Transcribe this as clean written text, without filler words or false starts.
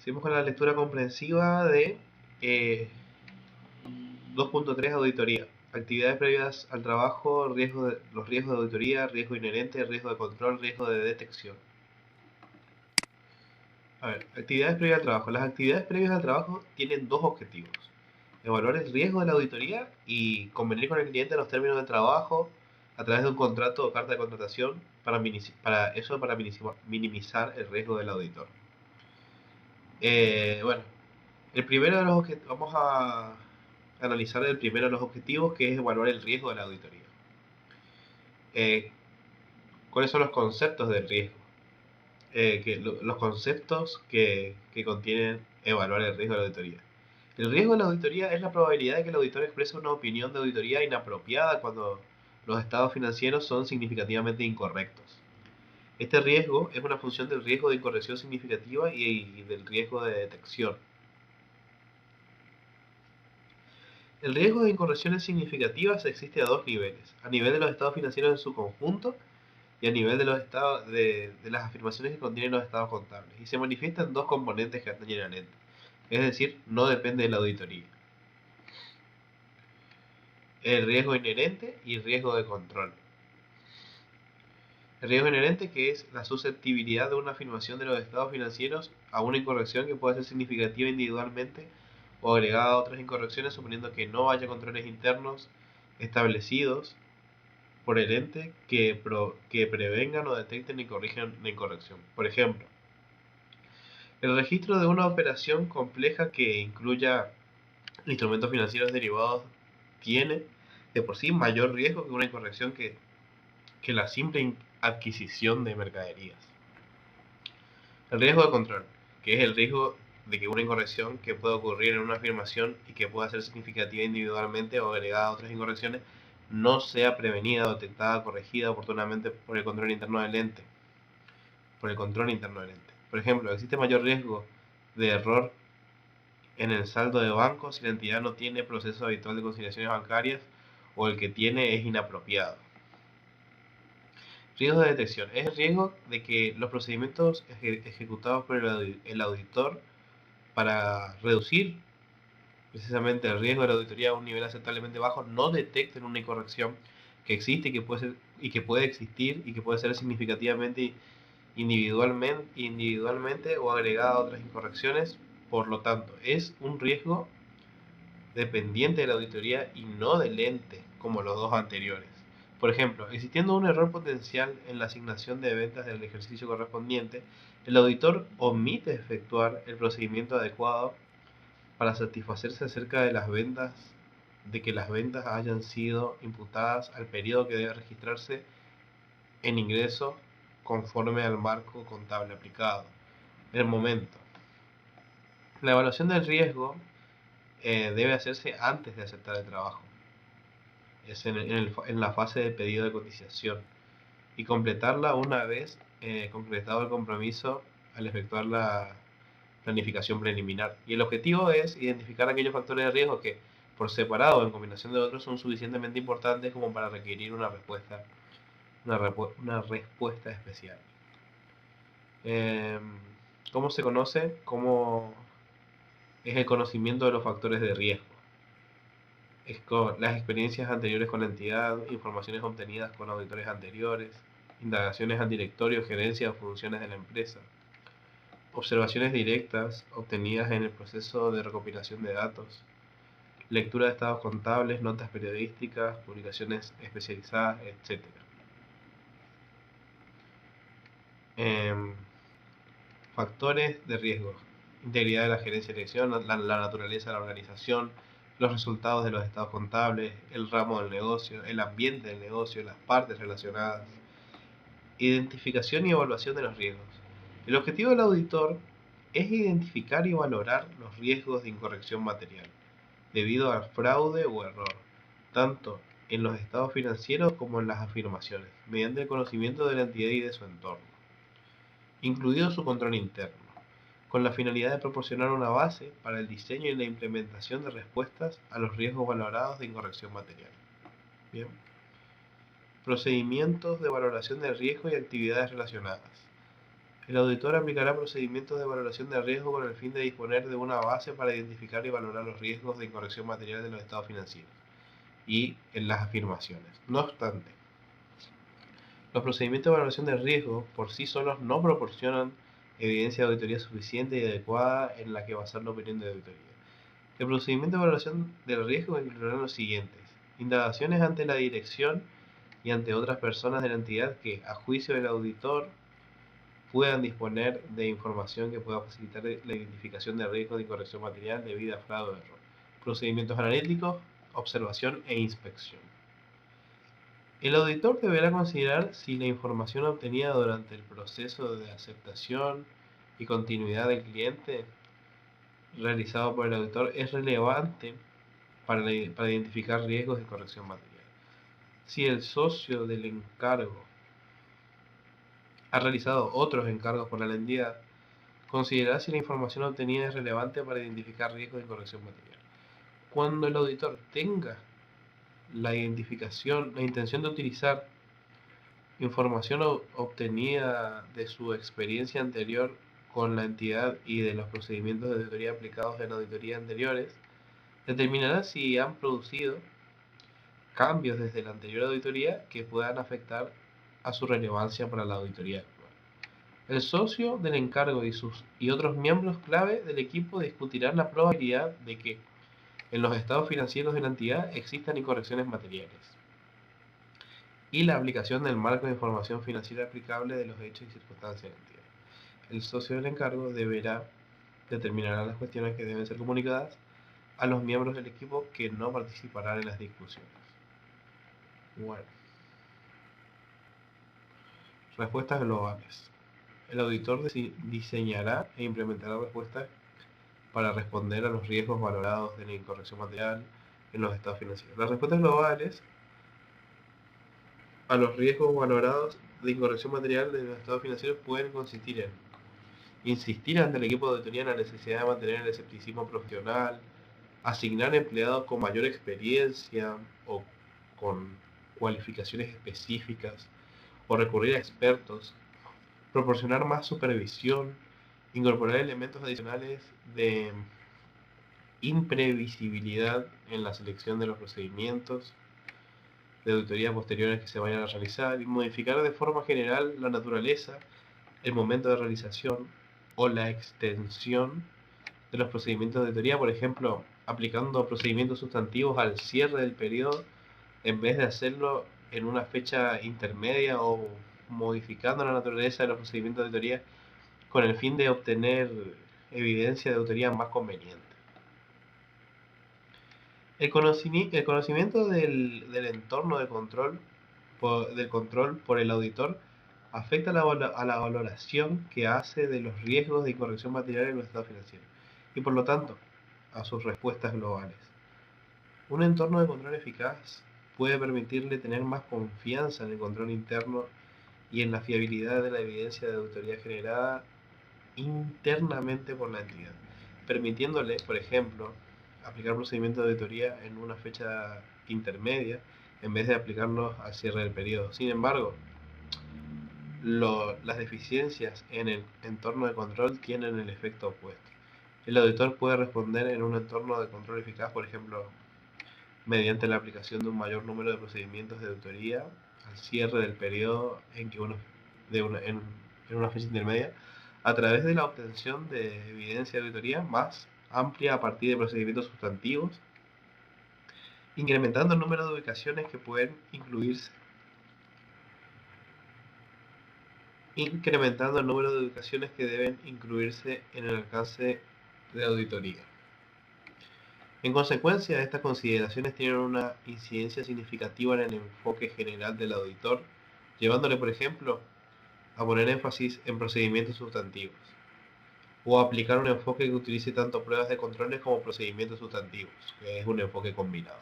Seguimos con la lectura comprensiva de 2.3 auditoría. Actividades previas al trabajo, los riesgos de auditoría, riesgo inherente, riesgo de control, riesgo de detección. A ver, actividades previas al trabajo. Las actividades previas al trabajo tienen dos objetivos. Evaluar el riesgo de la auditoría y convenir con el cliente los términos del trabajo a través de un contrato o carta de contratación para minimizar el riesgo del auditor. Bueno, el primero de los objetivos, vamos a analizar el primero de los objetivos, que es evaluar el riesgo de la auditoría. Eh, ¿Cuáles son los conceptos del riesgo? Los conceptos que contienen evaluar el riesgo de la auditoría. El riesgo de la auditoría es la probabilidad de que el auditor exprese una opinión de auditoría inapropiada cuando los estados financieros son significativamente incorrectos. Este riesgo es una función del riesgo de incorrección significativa y del riesgo de detección. El riesgo de incorrecciones significativas existe a dos niveles: a nivel de los estados financieros en su conjunto y a nivel de los estados de las afirmaciones que contienen los estados contables, y se manifiestan dos componentes que atañen al ente, es decir, no depende de la auditoría: el riesgo inherente y el riesgo de control. El riesgo inherente, que es la susceptibilidad de una afirmación de los estados financieros a una incorrección que puede ser significativa individualmente o agregada a otras incorrecciones, suponiendo que no haya controles internos establecidos por el ente que prevengan o detecten y corrijan la incorrección. Por ejemplo, el registro de una operación compleja que incluya instrumentos financieros derivados tiene de por sí mayor riesgo que una incorrección que la simple adquisición de mercaderías. El riesgo de control, que es el riesgo de que una incorrección que pueda ocurrir en una afirmación y que pueda ser significativa individualmente o agregada a otras incorrecciones no sea prevenida, detectada, corregida oportunamente por el control interno del ente. Por ejemplo, existe mayor riesgo de error en el saldo de banco si la entidad no tiene proceso habitual de conciliaciones bancarias o el que tiene es inapropiado. Riesgo de detección. Es el riesgo de que los procedimientos ejecutados por el auditor para reducir precisamente el riesgo de la auditoría a un nivel aceptablemente bajo no detecten una incorrección que existe y que puede existir y que puede ser significativamente individualmente o agregada a otras incorrecciones. Por lo tanto, es un riesgo dependiente de la auditoría y no del ente, como los dos anteriores. Por ejemplo, existiendo un error potencial en la asignación de ventas del ejercicio correspondiente, el auditor omite efectuar el procedimiento adecuado para satisfacerse acerca de que las ventas hayan sido imputadas al periodo que debe registrarse en ingreso conforme al marco contable aplicado. El momento. La evaluación del riesgo debe hacerse antes de aceptar el trabajo. Es en la fase de pedido de cotización, y completarla una vez concretado el compromiso al efectuar la planificación preliminar. Y el objetivo es identificar aquellos factores de riesgo que, por separado o en combinación de otros, son suficientemente importantes como para requerir una respuesta especial. ¿Cómo se conoce? ¿Cómo es el conocimiento de los factores de riesgo? Es con las experiencias anteriores con la entidad, informaciones obtenidas con auditores anteriores, indagaciones al directorio, gerencia o funciones de la empresa, observaciones directas obtenidas en el proceso de recopilación de datos, lectura de estados contables, notas periodísticas, publicaciones especializadas, etc. Eh, Factores de riesgo: integridad de la gerencia y dirección, la naturaleza de la organización, los resultados de los estados contables, el ramo del negocio, el ambiente del negocio, las partes relacionadas. Identificación y evaluación de los riesgos. El objetivo del auditor es identificar y valorar los riesgos de incorrección material debido al fraude o error, tanto en los estados financieros como en las afirmaciones, mediante el conocimiento de la entidad y de su entorno, incluido su control interno, con la finalidad de proporcionar una base para el diseño y la implementación de respuestas a los riesgos valorados de incorrección material. Bien. Procedimientos de valoración de riesgo y actividades relacionadas. El auditor aplicará procedimientos de valoración de riesgo con el fin de disponer de una base para identificar y valorar los riesgos de incorrección material de los estados financieros y en las afirmaciones. No obstante, los procedimientos de valoración de riesgo por sí solos no proporcionan evidencia de auditoría suficiente y adecuada en la que basar la opinión de auditoría. El procedimiento de valoración del riesgo incluirá los siguientes: indagaciones ante la dirección y ante otras personas de la entidad que, a juicio del auditor, puedan disponer de información que pueda facilitar la identificación de riesgos de incorrección material debido a fraude o error. Procedimientos analíticos, observación e inspección. El auditor deberá considerar si la información obtenida durante el proceso de aceptación y continuidad del cliente realizado por el auditor es relevante para identificar riesgos de corrección material. Si el socio del encargo ha realizado otros encargos por la entidad, considerar si la información obtenida es relevante para identificar riesgos de corrección material. Cuando el auditor tenga la intención de utilizar información obtenida de su experiencia anterior con la entidad y de los procedimientos de auditoría aplicados en auditorías anteriores, determinará si han producido cambios desde la anterior auditoría que puedan afectar a su relevancia para la auditoría actual. El socio del encargo y otros miembros clave del equipo discutirán la probabilidad de que en los estados financieros de la entidad existan incorrecciones materiales y la aplicación del marco de información financiera aplicable de los hechos y circunstancias de la entidad. El socio del encargo determinará las cuestiones que deben ser comunicadas a los miembros del equipo que no participarán en las discusiones. Bueno, respuestas globales. El auditor diseñará e implementará respuestas para responder a los riesgos valorados de la incorrección material en los estados financieros. Las respuestas globales a los riesgos valorados de incorrección material de los estados financieros pueden consistir en insistir ante el equipo de auditoría en la necesidad de mantener el escepticismo profesional, asignar empleados con mayor experiencia o con cualificaciones específicas, o recurrir a expertos, proporcionar más supervisión, incorporar elementos adicionales de imprevisibilidad en la selección de los procedimientos de auditoría posteriores que se vayan a realizar y modificar de forma general la naturaleza, el momento de realización o la extensión de los procedimientos de auditoría, por ejemplo, aplicando procedimientos sustantivos al cierre del periodo en vez de hacerlo en una fecha intermedia, o modificando la naturaleza de los procedimientos de auditoría con el fin de obtener evidencia de auditoría más conveniente. El conocimiento del entorno de control por el auditor afecta a la valoración que hace de los riesgos de incorrección material en los estados financieros y, por lo tanto, a sus respuestas globales. Un entorno de control eficaz puede permitirle tener más confianza en el control interno y en la fiabilidad de la evidencia de auditoría generada internamente por la entidad, permitiéndole, por ejemplo, aplicar procedimientos de auditoría en una fecha intermedia en vez de aplicarlos al cierre del periodo. Sin embargo, las deficiencias en el entorno de control tienen el efecto opuesto. El auditor puede responder en un entorno de control eficaz, por ejemplo, mediante la aplicación de un mayor número de procedimientos de auditoría al cierre del periodo en una fecha intermedia, a través de la obtención de evidencia de auditoría más amplia a partir de procedimientos sustantivos, incrementando el número de ubicaciones que pueden incluirse incrementando el número de ubicaciones que deben incluirse en el alcance de auditoría. En consecuencia, estas consideraciones tienen una incidencia significativa en el enfoque general del auditor, llevándole, por ejemplo, a poner énfasis en procedimientos sustantivos, o a aplicar un enfoque que utilice tanto pruebas de controles como procedimientos sustantivos, que es un enfoque combinado.